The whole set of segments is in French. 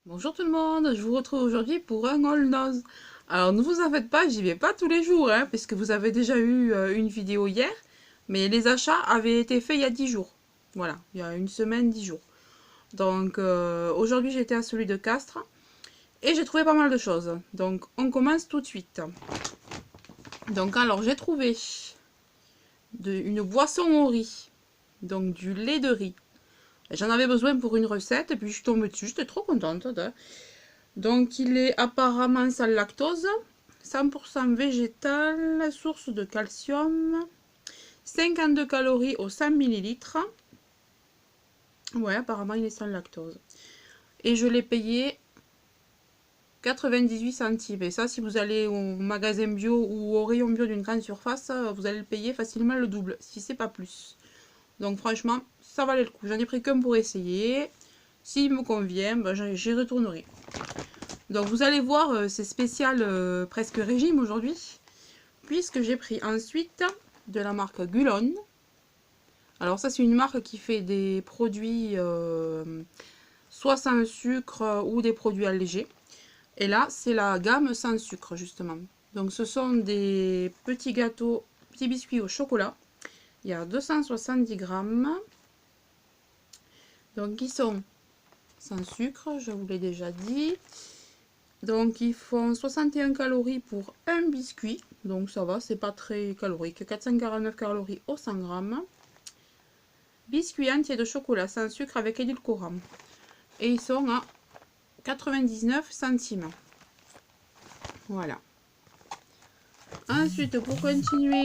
Bonjour tout le monde, je vous retrouve aujourd'hui pour un haul Noz. Alors ne vous en faites pas, j'y vais pas tous les jours, puisque vous avez déjà eu une vidéo hier, mais les achats avaient été faits il y a 10 jours. Voilà, il y a une semaine, 10 jours. Donc aujourd'hui j'étais à celui de Castres, et j'ai trouvé pas mal de choses. Donc on commence tout de suite. Donc alors j'ai trouvé une boisson au riz, donc du lait de riz. J'en avais besoin pour une recette, et puis je suis tombée dessus, j'étais trop contente. Donc il est apparemment sans lactose, 100% végétal, source de calcium, 52 calories au 100 millilitres. Ouais, apparemment il est sans lactose. Et je l'ai payé 98 centimes. Et ça, si vous allez au magasin bio ou au rayon bio d'une grande surface, vous allez le payer facilement le double, si c'est pas plus. Donc franchement, ça valait le coup. J'en ai pris qu'un pour essayer. S'il me convient, ben, j'y retournerai. Donc vous allez voir, c'est spécial presque régime aujourd'hui, puisque j'ai pris ensuite de la marque Gulon. Alors ça c'est une marque qui fait des produits soit sans sucre ou des produits allégés. Et là c'est la gamme sans sucre justement. Donc ce sont des petits gâteaux, petits biscuits au chocolat. Il y a 270 grammes. Donc ils sont sans sucre, je vous l'ai déjà dit. Donc ils font 61 calories pour un biscuit. Donc ça va, c'est pas très calorique. 449 calories au 100 grammes. Biscuit entier de chocolat sans sucre avec édulcorant. Et ils sont à 99 centimes. Voilà. Ensuite, pour continuer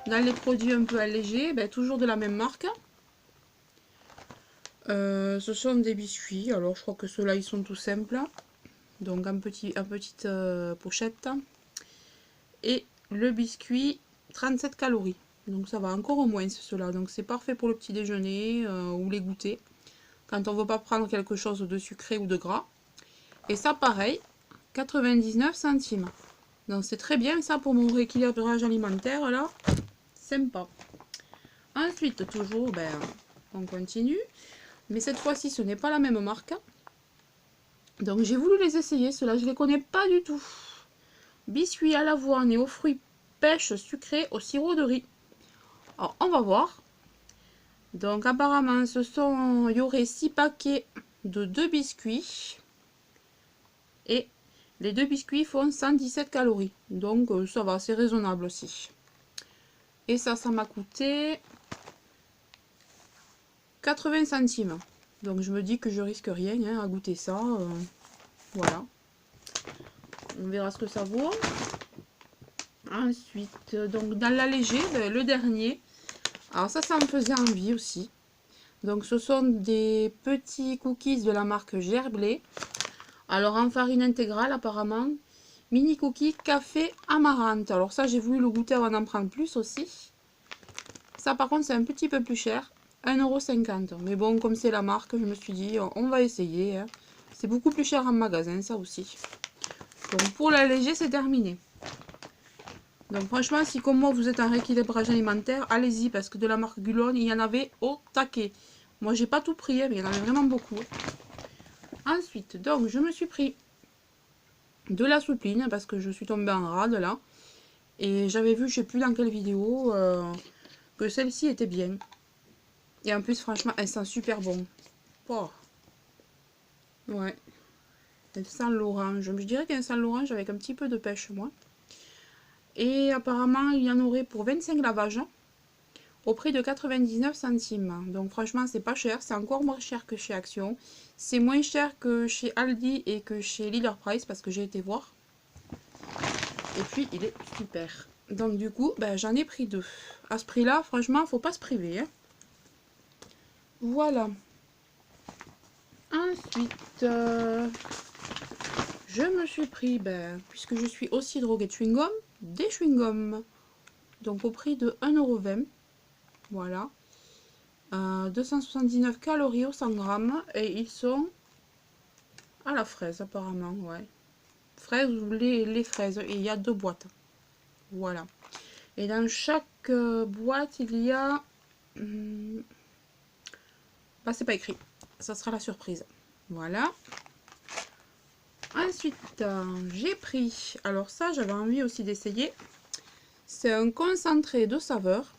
dans les produits un peu allégés, ben, toujours de la même marque. Ce sont des biscuits. Alors je crois que ceux-là ils sont tout simples. Donc en petite pochette. Et le biscuit, 37 calories. Donc ça va encore au moins cela. Donc c'est parfait pour le petit déjeuner ou les goûters. Quand on ne veut pas prendre quelque chose de sucré ou de gras. Et ça pareil, 99 centimes. Donc c'est très bien ça pour mon rééquilibrage alimentaire là. Sympa. Ensuite toujours, ben, on continue. Mais cette fois-ci ce n'est pas la même marque. Donc j'ai voulu les essayer. Ceux-là je ne les connais pas du tout. Biscuits à l'avoine et aux fruits pêche sucrés au sirop de riz. Alors on va voir. Donc apparemment il y aurait 6 paquets de 2 biscuits. Et les 2 biscuits font 117 calories. Donc ça va, c'est raisonnable aussi. Et ça m'a coûté 80 centimes. Donc je me dis que je risque rien à goûter ça. Voilà. On verra ce que ça vaut. Ensuite, donc dans l'allégé, le dernier. Alors ça me faisait envie aussi. Donc ce sont des petits cookies de la marque Gerblé. Alors en farine intégrale apparemment. Mini cookies café amarante. Alors ça j'ai voulu le goûter avant d'en prendre plus aussi. Ça par contre c'est un petit peu plus cher. 1,50 €. Mais bon comme c'est la marque je me suis dit on va essayer. C'est beaucoup plus cher en magasin ça aussi. Donc pour l'alléger c'est terminé. Donc franchement si comme moi vous êtes en rééquilibrage alimentaire, allez-y parce que de la marque Gulon il y en avait au taquet. Moi j'ai pas tout pris mais il y en avait vraiment beaucoup. Ensuite donc je me suis pris de la soupline parce que je suis tombée en rade là. Et j'avais vu, je sais plus dans quelle vidéo, que celle-ci était bien. Et en plus, franchement, elle sent super bon. Oh. Ouais. Elle sent l'orange. Je dirais qu'elle sent l'orange avec un petit peu de pêche, moi. Et apparemment, il y en aurait pour 25 lavages au prix de 99 centimes. Donc franchement, c'est pas cher. C'est encore moins cher que chez Action. C'est moins cher que chez Aldi et que chez Leader Price parce que j'ai été voir. Et puis, il est super. Donc du coup, ben, j'en ai pris 2. À ce prix-là, franchement, faut pas se priver. Voilà. Ensuite, je me suis pris, ben, puisque je suis aussi droguée de chewing-gum, des chewing-gums. Donc au prix de 1,20 €. Voilà. 279 calories au 100 grammes. Et ils sont à la fraise apparemment, ouais. Fraise ou les fraises. Et il y a 2 boîtes. Voilà. Et dans chaque boîte, il y a... bah, c'est pas écrit. Ça sera la surprise. Voilà. Ensuite, j'ai pris, alors ça j'avais envie aussi d'essayer, c'est un concentré de saveur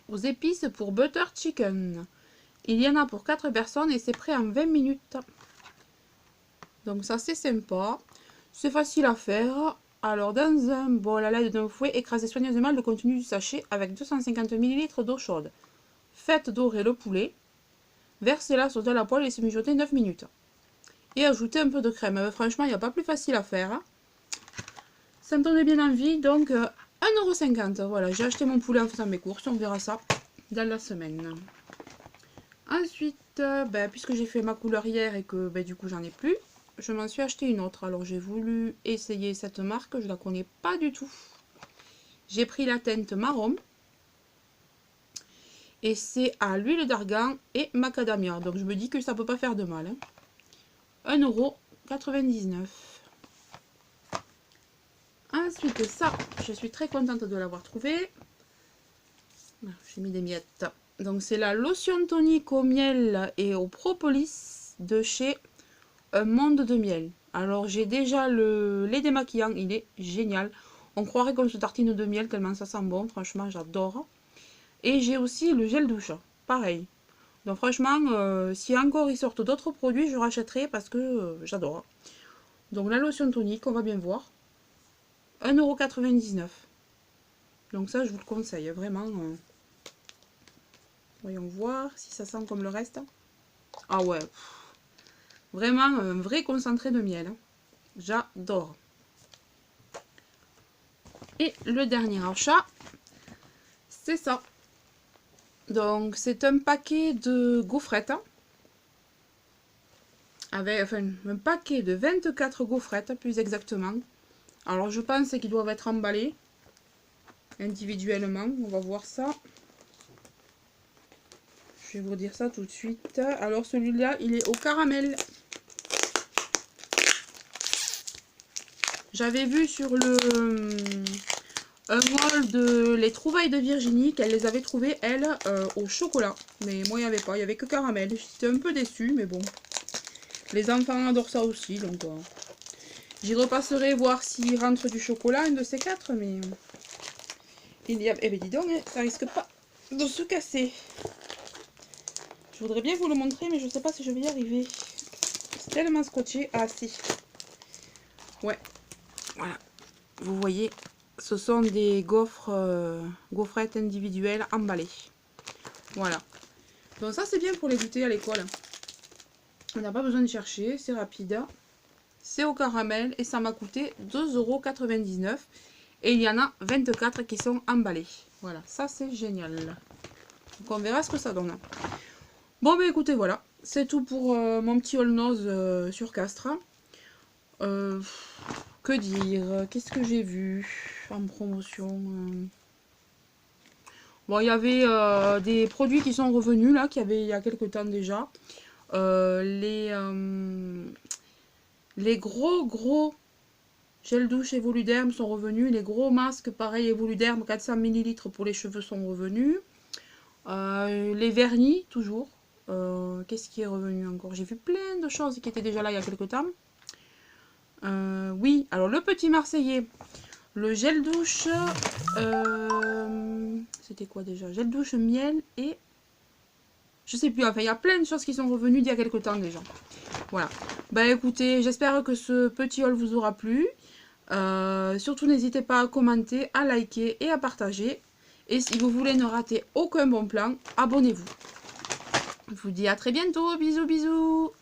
aux épices pour butter chicken. Il y en a pour 4 personnes et c'est prêt en 20 minutes. Donc ça c'est sympa, c'est facile à faire. Alors dans un bol à l'aide d'un fouet, écrasez soigneusement le contenu du sachet avec 250 ml d'eau chaude. Faites dorer le poulet, versez-la sur de la poêle et laissez mijoter 9 minutes. Et ajoutez un peu de crème. Franchement, il n'y a pas plus facile à faire. Ça me donne bien envie, donc 1,50 €. Voilà, j'ai acheté mon poulet en faisant mes courses, on verra ça dans la semaine. Ensuite, puisque j'ai fait ma couleur hier et que du coup j'en ai plus, je m'en suis acheté une autre. Alors j'ai voulu essayer cette marque, je la connais pas du tout. J'ai pris la teinte marron. Et c'est à l'huile d'argan et macadamia. Donc je me dis que ça peut pas faire de mal. 1,99 €. Ensuite, ça, je suis très contente de l'avoir trouvé. J'ai mis des miettes. Donc c'est la lotion tonique au miel et au propolis de chez Un Monde de Miel. Alors j'ai déjà le lait démaquillant, il est génial. On croirait qu'on se tartine de miel tellement ça sent bon, franchement j'adore. Et j'ai aussi le gel douche, pareil. Donc franchement, si encore ils sortent d'autres produits, je rachèterai parce que j'adore. Donc la lotion tonique, on va bien voir. 1,99 €. Donc ça, je vous le conseille, vraiment. Voyons voir si ça sent comme le reste. Ah ouais, vraiment un vrai concentré de miel. J'adore. Et le dernier achat, c'est ça. Donc c'est un paquet de gaufrettes. Avec, un paquet de 24 gaufrettes, plus exactement. Alors je pense qu'ils doivent être emballés individuellement. On va voir ça. Je vais vous dire ça tout de suite. Alors celui-là, il est au caramel. J'avais vu sur un haul de les trouvailles de Virginie qu'elle les avait trouvées, elle, au chocolat. Mais moi, il n'y avait pas. Il n'y avait que caramel. J'étais un peu déçue, mais bon. Les enfants adorent ça aussi, donc j'y repasserai voir s'il rentre du chocolat, un de ces quatre, mais il y a... Eh bien dis donc, ça risque pas de se casser. Je voudrais bien vous le montrer, mais je ne sais pas si je vais y arriver. C'est tellement scotché. Ah si. Ouais. Voilà. Vous voyez, ce sont des gaufrettes individuelles emballées. Voilà. Donc ça c'est bien pour les goûter à l'école. On n'a pas besoin de chercher, c'est rapide. C'est au caramel et ça m'a coûté 2,99 €. Et il y en a 24 qui sont emballés. Voilà, ça c'est génial. Donc on verra ce que ça donne. Bon bah écoutez, voilà. C'est tout pour mon petit haul nose sur Castres. Que dire? Qu'est-ce que j'ai vu en promotion? Bon, il y avait des produits qui sont revenus là, qu'il y avait il y a quelques temps déjà. Les gros gel douche Evoluderm sont revenus. Les gros masques, pareil, Evoluderm, 400 ml pour les cheveux sont revenus. Les vernis, toujours. Qu'est-ce qui est revenu encore? J'ai vu plein de choses qui étaient déjà là il y a quelques temps. Oui, alors le petit Marseillais, le gel douche, c'était quoi déjà? Gel douche miel et je sais plus, enfin il y a plein de choses qui sont revenues d'il y a quelques temps déjà. Voilà, bah écoutez, j'espère que ce petit haul vous aura plu. Surtout n'hésitez pas à commenter, à liker et à partager. Et si vous voulez ne rater aucun bon plan, abonnez-vous. Je vous dis à très bientôt, bisous bisous.